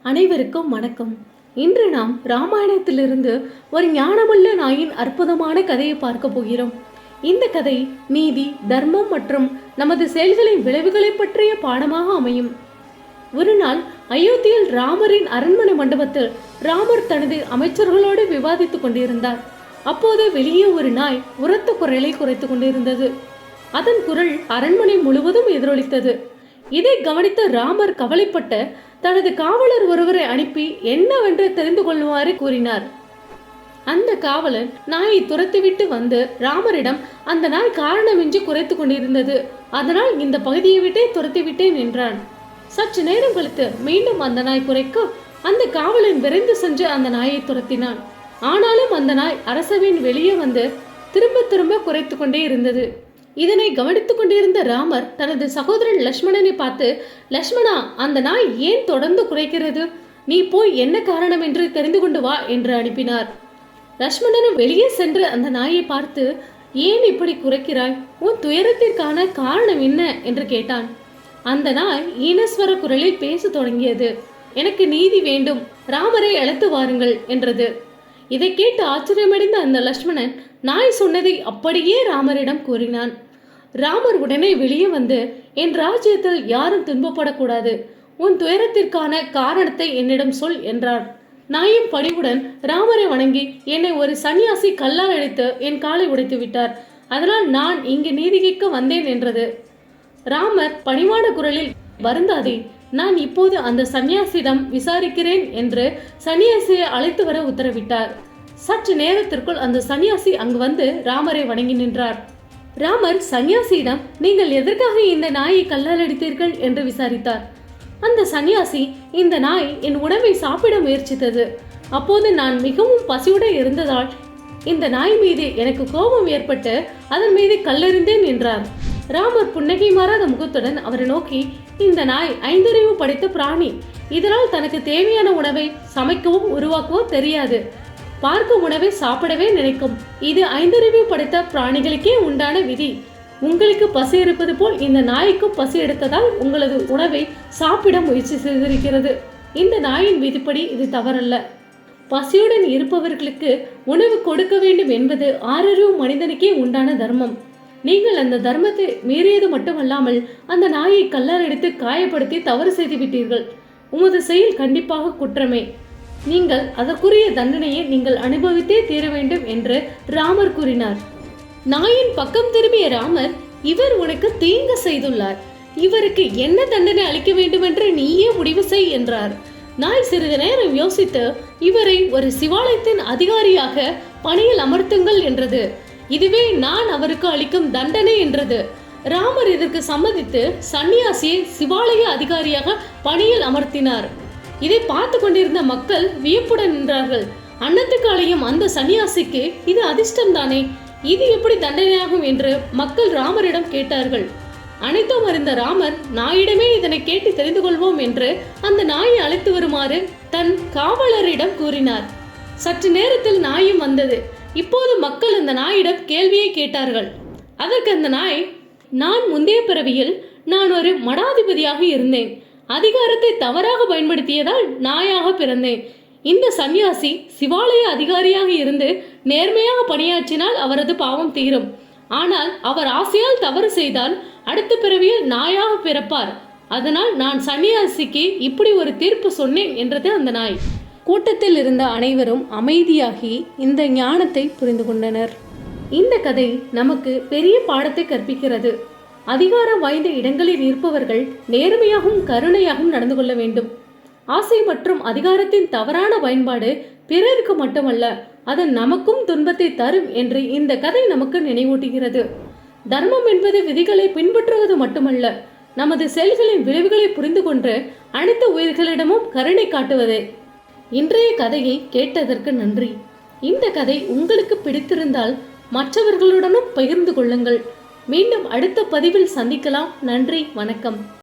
அனைவருக்கும் வணக்கம். இன்று நாம் ராமாயணத்திலிருந்து ஒரு ஞானமுள்ள நாயின் அற்புதமான கதையை பார்க்க போகிறோம். இந்த கதை நீதி, தர்மம் மற்றும் நமது செயல்களின் விளைவுகளை பற்றிய பாடமாக அமையும். ஒரு நாள் அயோத்தியில் ராமரின் அரண்மனை மண்டபத்தில் ராமர் தனது அமைச்சர்களோடு விவாதித்துக் கொண்டிருந்தார். அப்போது வெளியே ஒரு நாய் உரத்த குரலை குறைத்துக் கொண்டிருந்தது. அதன் குரல் அரண்மனை முழுவதும் எதிரொலித்தது. இதை கவனித்த ராமர் கவலைப்பட்ட தனது காவலர் ஒருவரை அனுப்பி என்னவென்று தெரிந்து கொள்ளுமாறு கூறினார். அந்த காவலர் நாயை துரத்திவிட்டு வந்து ராமரிடம் அந்த நாய் காரணமின்றி குறைத்து கொண்டிருந்தது, அதனால் இந்த பகுதியை விட்டே துரத்திவிட்டேன் என்றான். சற்று நேரம் கழித்து மீண்டும் அந்த நாய் குறைக்க அந்த காவலன் விரைந்து சென்று அந்த நாயை துரத்தினான். ஆனாலும் அந்த நாய் அரசவையின் வெளியே வந்து திரும்ப திரும்ப குறைத்து கொண்டே இருந்தது. இதனை கவனித்துக் கொண்டிருந்த ராமர் தனது சகோதரன் லட்சுமணனை பார்த்து, லட்சுமணா, அந்த நாய் ஏன் தொடர்ந்து குறைக்கிறது? நீ போய் என்ன காரணம் என்று தெரிந்து கொண்டு வா என்று அனுப்பினார். லட்சுமணனும் வெளியே சென்று அந்த நாயை பார்த்து, ஏன் இப்படி குறைக்கிறாய்? உன் துயரத்திற்கான காரணம் என்ன என்று கேட்டான். அந்த நாய் ஈனஸ்வர குரலில் பேச தொடங்கியது. எனக்கு நீதி வேண்டும், ராமரை அழைத்து வாருங்கள் என்றது. இதை கேட்டு ஆச்சரியமடைந்த அந்த லட்சுமணன் நாய் சொன்னதை அப்படியே ராமரிடம் கூறினான். ராமர் உடனே வெளியே வந்து, என் ராஜ்யத்தில் யாரும் துன்பப்படக்கூடாது, உன் துயரத்திற்கான காரணத்தை என்னிடம் சொல் என்றார். நாயும் பணிவுடன் ராமரை வணங்கி, என்னை ஒரு சன்னியாசி கல்லால் அடித்து என் காலை உடைத்து விட்டார், அதனால் நான் இங்கு நீதி கேட்க வந்தேன் என்றது. ராமர் பணிவான குரலில், வருந்தாதே, நான் இப்போது அந்த சன்னியாசியிடம் விசாரிக்கிறேன் என்று சன்னியாசியை அழைத்து வர உத்தரவிட்டார். சற்று நேரத்திற்குள் அந்த சன்னியாசி அங்கு வந்து ராமரை வணங்கி நின்றார். ராமர் சன்னியாசியிடம், நீங்கள் எதற்காக இந்த நாயை கல்லால் அடித்தீர்கள் என்று விசாரித்தார். அந்த சன்னியாசி, இந்த நாய் என் உணவை சாப்பிட முயற்சித்தது, அப்போது நான் மிகவும் பசியுடன் இருந்ததால் இந்த நாய் மீது எனக்கு கோபம் ஏற்பட்டு அதன் மீது கல்லெறிந்தேன் என்றார். ராமர் புன்னகை மாறாத முகத்துடன் அவரை நோக்கி, இந்த நாய் 5 அறிவு படைத்த பிராணி, இதனால் தனக்கு தேவையான உணவை சமைக்கவும் உருவாக்கவோ தெரியாது, பார்க்கும் உணவை சாப்பிடவே நினைக்கும். இது 5 அறிவு படைத்த பிராணிகளுக்கே உண்டான விதி. உங்களுக்கு பசி இருப்பது போல் இந்த நாய்க்கும் பசி எடுத்ததால் உங்களது உணவை சாப்பிட முயற்சி செய்திருக்கிறது. இந்த நாயின் விதிப்படி இது தவறல்ல. பசியுடன் இருப்பவர்களுக்கு உணவு கொடுக்க வேண்டும் என்பது 6 அறிவு மனிதனுக்கே உண்டான தர்மம். நீங்கள் அந்த தர்மத்தை மீறியது மட்டுமல்லாமல் அந்த நாயை கல்லால் அடித்து காயப்படுத்தி தவறு செய்து விட்டீர்கள். உமது செயல் கண்டிப்பாக குற்றமே. நீங்கள் அதற்குரிய தண்டனையை நீங்கள் அனுபவித்தே தீர வேண்டும் என்று ராமர் கூறினார். நாயின் பக்கம் திரும்பிய ராமர், இவர் உனக்கு தீங்கு செய்துள்ளார், இவருக்கு என்ன தண்டனை அளிக்க வேண்டும் என்று நீயே முடிவு செய் என்றார். நாய் சிறிது நேரம் யோசித்து, இவரை ஒரு சிவாலயத்தின் அதிகாரியாக பணியில் அமர்த்துங்கள் என்றது. இதுவே நான் அவருக்கு அளிக்கும் தண்டனை என்றது. ராமர் இதற்கு சம்மதித்து சன்னியாசியை சிவாலய அதிகாரியாக பணியில் அமர்த்தினார். இதை பார்த்து கொண்டிருந்த மக்கள் வியப்புடன் நின்றார்கள். அன்னத்துக்கு அலையும் அந்த சன்னியாசிக்கு இது அதிர்ஷ்டம் தானே, இது எப்படி தண்டனையாகும் என்று மக்கள் ராமரிடம் கேட்டார்கள். அனைத்தும் அறிந்த ராமர், நாயிடமே இதனை கேட்டு தெரிந்து கொள்வோம் என்று அந்த நாயை அழைத்து வருமாறு தன் காவலரிடம் கூறினார். சற்று நேரத்தில் நாயும் வந்தது. இப்போது மக்கள் அந்த நாயிடம் கேள்வியை கேட்டார்கள். அதற்கு அந்த நாய், நான் முந்தைய பிறவியில் நான் ஒரு மடாதிபதியாக இருந்தேன், அதிகாரத்தை தவறாக பயன்படுத்தியதால் நாயாக பிறந்தேன். இந்த சன்னியாசி சிவாலய அதிகாரியாக இருந்து நேர்மையாக பணியாற்றினால் அவரது பாவம் தீரும், ஆனால் அவர் ஆசையால் தவறு செய்தால் அடுத்த பிறவியில் நாயாக பிறப்பார், அதனால் நான் சன்னியாசிக்கு இப்படி ஒரு தீர்ப்பு சொன்னேன் என்றது அந்த நாய். கூட்டத்தில் இருந்த அனைவரும் அமைதியாகி இந்த ஞானத்தை புரிந்து கொண்டனர். இந்த கதை நமக்கு பெரிய பாடத்தை கற்பிக்கிறது. அதிகாரம் வாய்ந்த இடங்களில் இருப்பவர்கள் நேர்மையாகவும் கருணையாகவும் நடந்து கொள்ள வேண்டும். ஆசை மற்றும் அதிகாரத்தின் தவறான பயன்பாடு பிறருக்கு மட்டுமல்ல, அது நமக்கும் துன்பத்தை தரும் என்று இந்த கதை நமக்கு நினைவூட்டுகிறது. தர்மம் என்பது விதிகளை பின்பற்றுவது மட்டுமல்ல, நமது செயல்களின் விளைவுகளை புரிந்து கொண்டு அனைத்து உயிர்களிடமும் கருணை காட்டுவதே. இன்றைய கதையை கேட்டதற்கு நன்றி. இந்த கதை உங்களுக்கு பிடித்திருந்தால் மற்றவர்களுடனும் பகிர்ந்து கொள்ளுங்கள். மீண்டும் அடுத்த பதிவில் சந்திக்கலாம். நன்றி, வணக்கம்.